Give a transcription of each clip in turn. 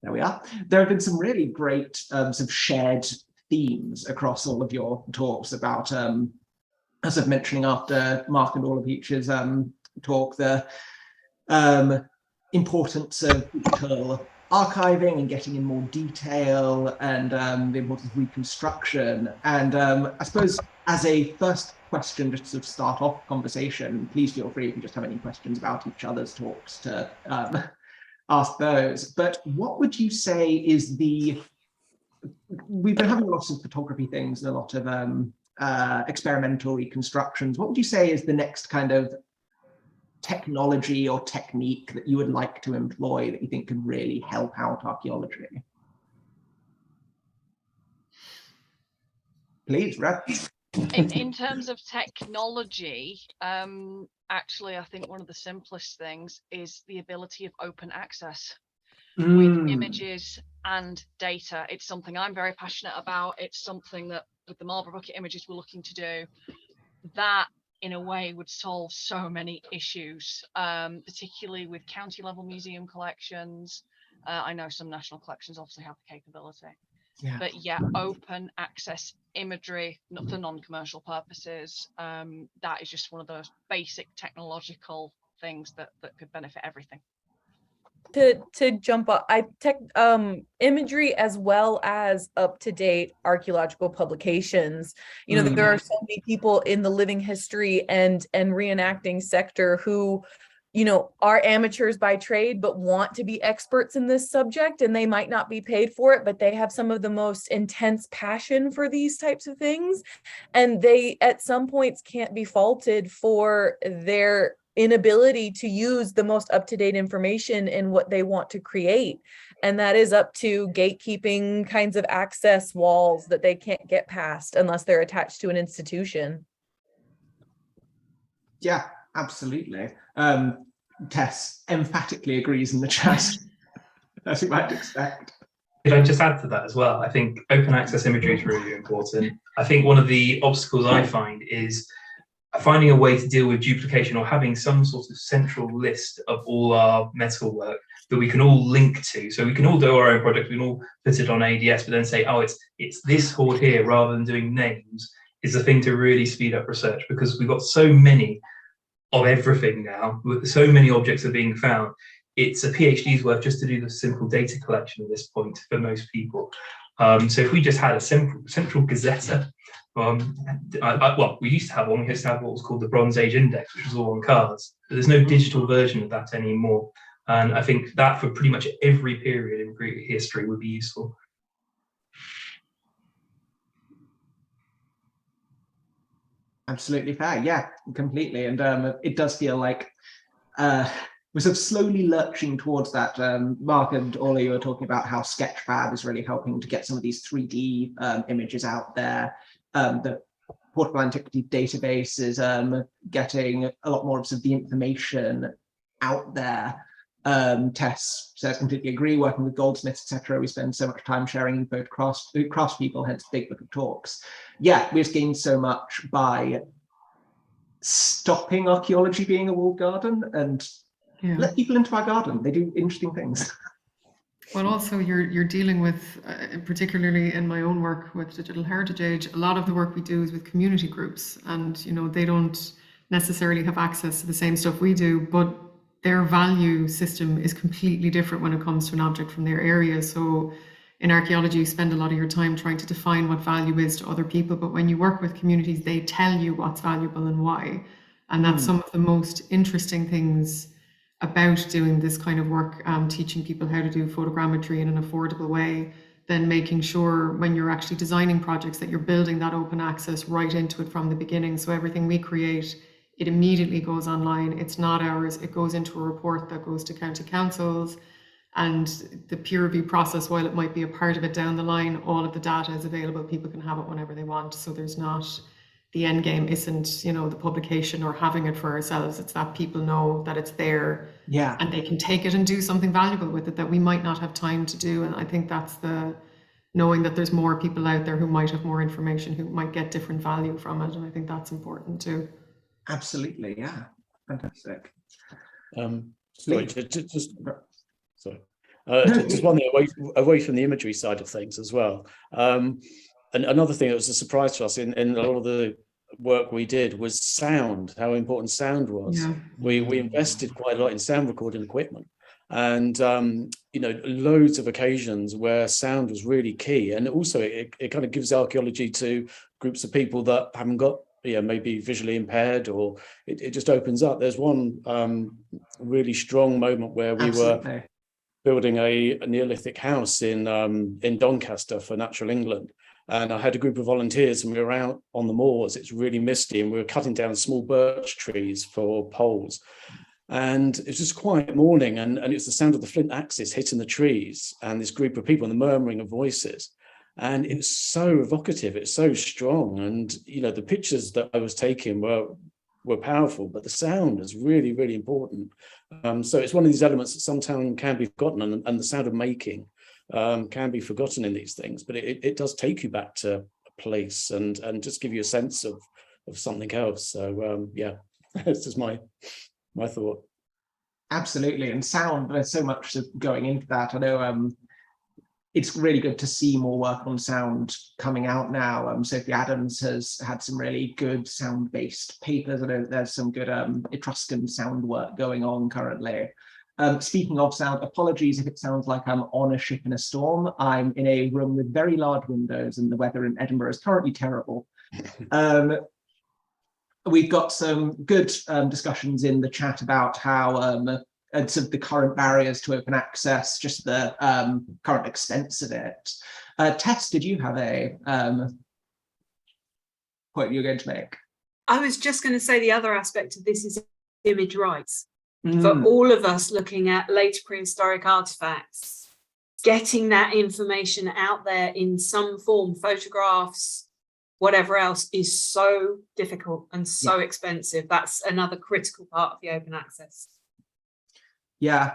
There we are. There have been some really great sort of shared themes across all of your talks about, as I was mentioning after Mark and Orla Peach's talk, the importance of digital archiving and getting in more detail, and the importance of reconstruction. And I suppose as a first question, just to sort of start off conversation, please feel free if you just have any questions about each other's talks to ask those. But what would you say is we've been having lots of photography things and a lot of experimental reconstructions. What would you say is the next kind of technology or technique that you would like to employ that you think could really help out archaeology? Please, Reb. In terms of technology, actually, I think one of the simplest things is the ability of open access with images and data. It's something I'm very passionate about. It's something that with the Marlborough Bucket images we're looking to do, that in a way would solve so many issues, particularly with county level museum collections. I know some national collections obviously have the capability. Yeah. But yeah, open access imagery, not for non-commercial purposes. That is just one of those basic technological things that could benefit everything. To jump up, imagery as well as up-to-date archaeological publications. You know, there are so many people in the living history and reenacting sector who, you know, are amateurs by trade, but want to be experts in this subject, and they might not be paid for it, but they have some of the most intense passion for these types of things. And they, at some points, can't be faulted for their inability to use the most up-to-date information in what they want to create. And that is up to gatekeeping kinds of access walls that they can't get past unless they're attached to an institution. Yeah, absolutely. Tess emphatically agrees in the chat, as you might expect. Could I just add to that as well? I think open access imagery is really important. I think one of the obstacles I find is finding a way to deal with duplication, or having some sort of central list of all our metal work that we can all link to. So we can all do our own project, we can all put it on ADS, but then say, oh, it's this hoard here, rather than doing names, is the thing to really speed up research, because we've got so many of everything now, so many objects are being found. It's a PhD's worth just to do the simple data collection at this point for most people. So if we just had a central gazetteer, well, we used to have one. We used to have what was called the Bronze Age Index, which was all on cards. But there's no digital version of that anymore. And I think that for pretty much every period in history would be useful. Absolutely fair. Yeah, completely. And it does feel like we're sort of slowly lurching towards that. Mark and Orla, you were talking about how Sketchfab is really helping to get some of these 3D images out there. The Portable Antiquity database is getting a lot more of the information out there. Tess says, completely agree, working with goldsmiths, etc. We spend so much time sharing info to craftspeople, hence Big Book of Talks. Yeah, we've gained so much by stopping archaeology being a walled garden and let people into our garden. They do interesting things. Well, also you're dealing with, particularly in my own work with Digital Heritage Age, a lot of the work we do is with community groups, and you know, they don't necessarily have access to the same stuff we do, but their value system is completely different when it comes to an object from their area. So in archaeology, you spend a lot of your time trying to define what value is to other people, but when you work with communities, they tell you what's valuable and why. And that's some of the most interesting things about doing this kind of work, teaching people how to do photogrammetry in an affordable way, then making sure when you're actually designing projects that you're building that open access right into it from the beginning. So everything we create, it immediately goes online. It's not ours. It goes into a report that goes to county councils, and the peer review process, while it might be a part of it down the line, all of the data is available. People can have it whenever they want. So there's not, the end game isn't, you know, the publication or having it for ourselves. It's that people know that it's there, and they can take it and do something valuable with it that we might not have time to do. And I think that's the knowing that there's more people out there who might have more information, who might get different value from it. And I think that's important too. Absolutely, yeah, fantastic. Sorry, sorry. Just one thing away from the imagery side of things as well. And another thing that was a surprise to us in a lot of the work we did was sound, how important sound was. Yeah. We invested quite a lot in sound recording equipment, and loads of occasions where sound was really key. And also it kind of gives archaeology to groups of people that haven't got maybe visually impaired, or it just opens up. There's one really strong moment where we were building a Neolithic house in Doncaster for Natural England. And I had a group of volunteers, and we were out on the moors. It's really misty, and we were cutting down small birch trees for poles. And it was just a quiet morning, and it was the sound of the flint axes hitting the trees, and this group of people, and the murmuring of voices. And it was so evocative, it's so strong. And the pictures that I was taking were powerful, but the sound is really, really important. So it's one of these elements that sometimes can be forgotten, and the sound of making can be forgotten in these things, but it does take you back to a place and just give you a sense of something else. So it's just my thought. Absolutely. And sound, there's so much going into that. I know it's really good to see more work on sound coming out now. Sophie Adams has had some really good sound-based papers. I know there's some good Etruscan sound work going on currently. Speaking of sound, apologies if it sounds like I'm on a ship in a storm. I'm in a room with very large windows, and the weather in Edinburgh is currently terrible. We've got some good discussions in the chat about how sort of the current barriers to open access, just the current expense of it. Tess, did you have a point you were going to make? I was just going to say the other aspect of this is image rights. For all of us looking at later prehistoric artifacts, getting that information out there in some form, photographs, whatever else, is so difficult and so expensive. That's another critical part of the open access. Yeah,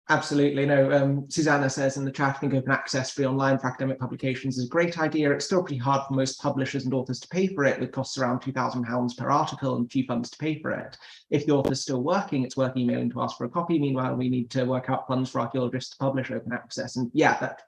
absolutely. No, Susanna says in the chat, I think open access free online for academic publications is a great idea. It's still pretty hard for most publishers and authors to pay for it, with costs around £2,000 per article and few funds to pay for it. If the author is still working, it's worth emailing to ask for a copy. Meanwhile, we need to work out funds for archaeologists to publish open access. And yeah, that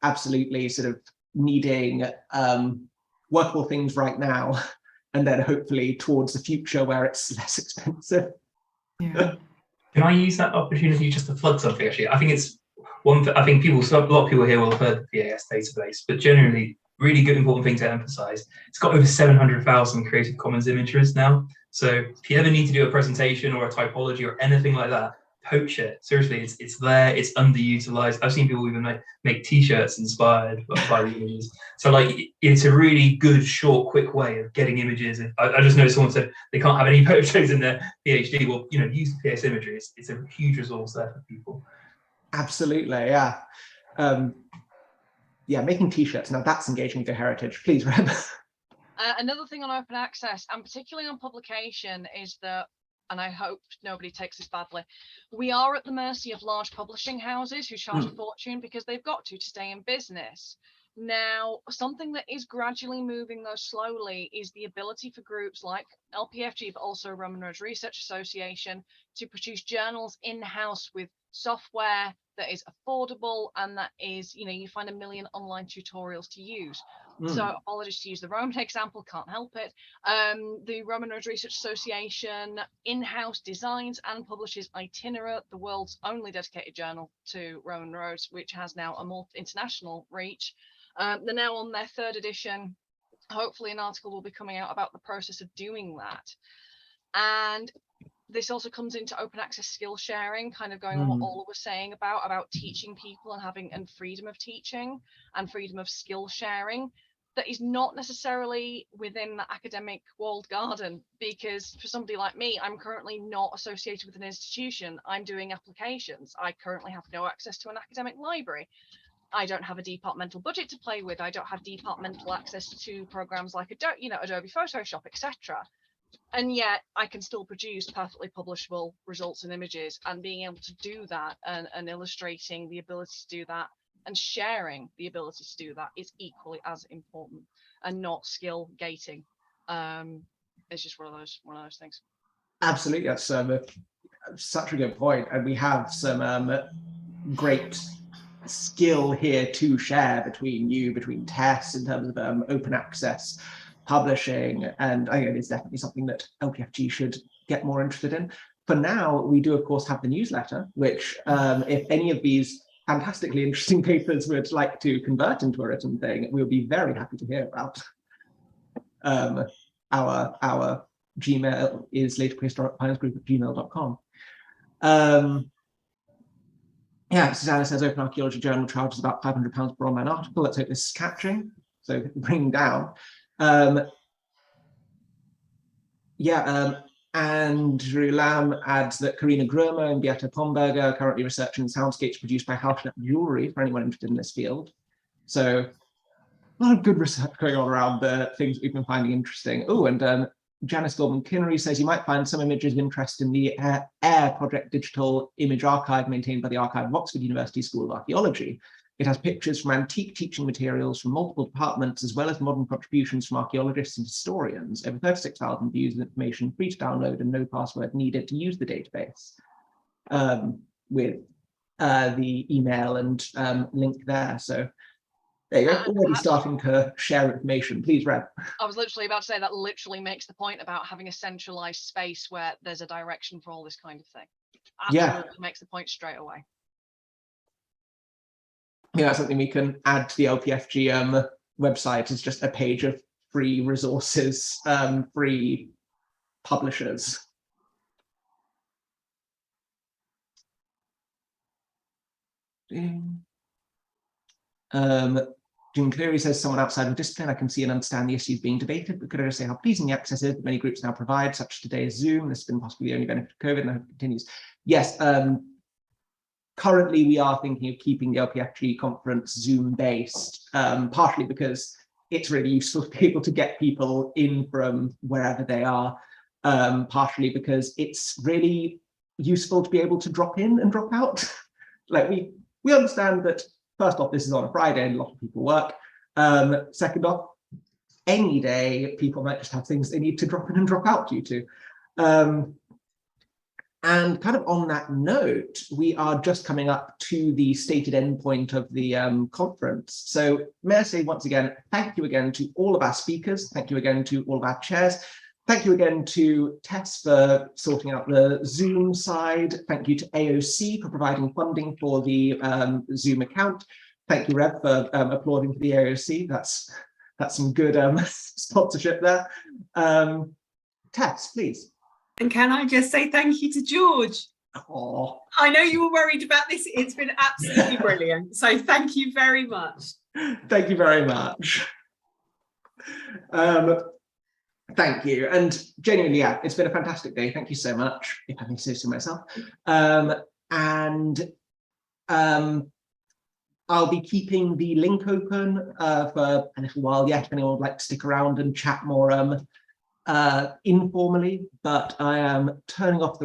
absolutely sort of needing workable things right now, and then hopefully towards the future where it's less expensive. Yeah. Can I use that opportunity just to plug something? Actually, I think it's one. I think a lot of people here will have heard the PAS database, but generally, really good, important thing to emphasize. It's got over 700,000 Creative Commons images now. So if you ever need to do a presentation or a typology or anything like that, poach it. Seriously, it's there. It's underutilized. I've seen people even make T-shirts inspired by the images. So like, it's a really good, short, quick way of getting images. I just noticed someone said they can't have any photos in their PhD. Well, use the PS imagery. It's a huge resource there for people. Absolutely, yeah. Making T-shirts, now that's engaging with your heritage. Please, Reb. Another thing on open access, and particularly on publication, is that, and I hope nobody takes this badly, we are at the mercy of large publishing houses who charge a fortune because they've got to stay in business. Now, something that is gradually moving, though slowly, is the ability for groups like LPFG, but also Roman Roads Research Association, to produce journals in-house with software that is affordable and that is, you find a million online tutorials to use. So apologies to use the Roman example, can't help it. The Roman Roads Research Association in-house designs and publishes Itinerate, the world's only dedicated journal to Roman roads, which has now a more international reach. They're now on their 3rd edition. Hopefully an article will be coming out about the process of doing that. And this also comes into open access skill sharing, kind of going on what Orla was saying about teaching people and freedom of teaching and freedom of skill sharing. That is not necessarily within the academic walled garden, because for somebody like me, I'm currently not associated with an institution. I'm doing applications. I currently have no access to an academic library. I don't have a departmental budget to play with. I don't have departmental access to programs like Adobe Photoshop, etc. And yet I can still produce perfectly publishable results and images, and being able to do that and illustrating the ability to do that and sharing the ability to do that is equally as important, and not skill gating. It's just one of those things. Absolutely, that's such a good point. And we have some great skill here to share between Tess in terms of open access publishing, and I think it's definitely something that LPFG should get more interested in. For now, we do of course have the newsletter, which if any of these fantastically interesting papers would like to convert into a written thing, we'll be very happy to hear about. Our Gmail is laterprehistoricpioneersgroup@gmail.com. Yeah, Susanna says Open Archaeology Journal charges about £500 per online article. Let's hope this is capturing, so bring down. Andrew Lamb adds that Karina Grömer and Beata Pomberger are currently researching soundscapes produced by Halfnet Jewelry for anyone interested in this field. So a lot of good research going on around the things we've been finding interesting. Oh, and Janice Goldman-Kinnery says you might find some images of interest in the AIR Project digital image archive maintained by the Archive of Oxford University School of Archaeology. It has pictures from antique teaching materials from multiple departments, as well as modern contributions from archaeologists and historians. Over 36,000 views of information, free to download and no password needed to use the database. With the email and link there. So there you go, already starting to share information. Please, Reb. I was literally about to say that literally makes the point about having a centralized space where there's a direction for all this kind of thing. Absolutely makes the point straight away. Yeah, that's something we can add to the LPFG website, is just a page of free resources, free publishers. Jim Cleary says, someone outside of discipline, I can see and understand the issues being debated, but could I just say how pleasing the access is that many groups now provide, such as today's Zoom? This has been possibly the only benefit of COVID, and I hope it continues. Yes, currently we are thinking of keeping the LPFG conference Zoom-based, partially because it's really useful to be able to get people in from wherever they are, partially because it's really useful to be able to drop in and drop out. Like we understand that, first off, this is on a Friday and a lot of people work. Second off, any day people might just have things they need to drop in and drop out due to. And kind of on that note, we are just coming up to the stated endpoint of the conference. So may I say once again, thank you again to all of our speakers. Thank you again to all of our chairs. Thank you again to Tess for sorting out the Zoom side. Thank you to AOC for providing funding for the Zoom account. Thank you, Reb, for applauding for the AOC. That's some good sponsorship there. Tess, please. And can I just say thank you to George? Oh, I know you were worried about this. It's been absolutely brilliant. So thank you very much. Thank you very much. Thank you. And genuinely, yeah, it's been a fantastic day. Thank you so much, if I can say so myself. I'll be keeping the link open for a little while yet, if anyone would like to stick around and chat more informally, but I am turning off the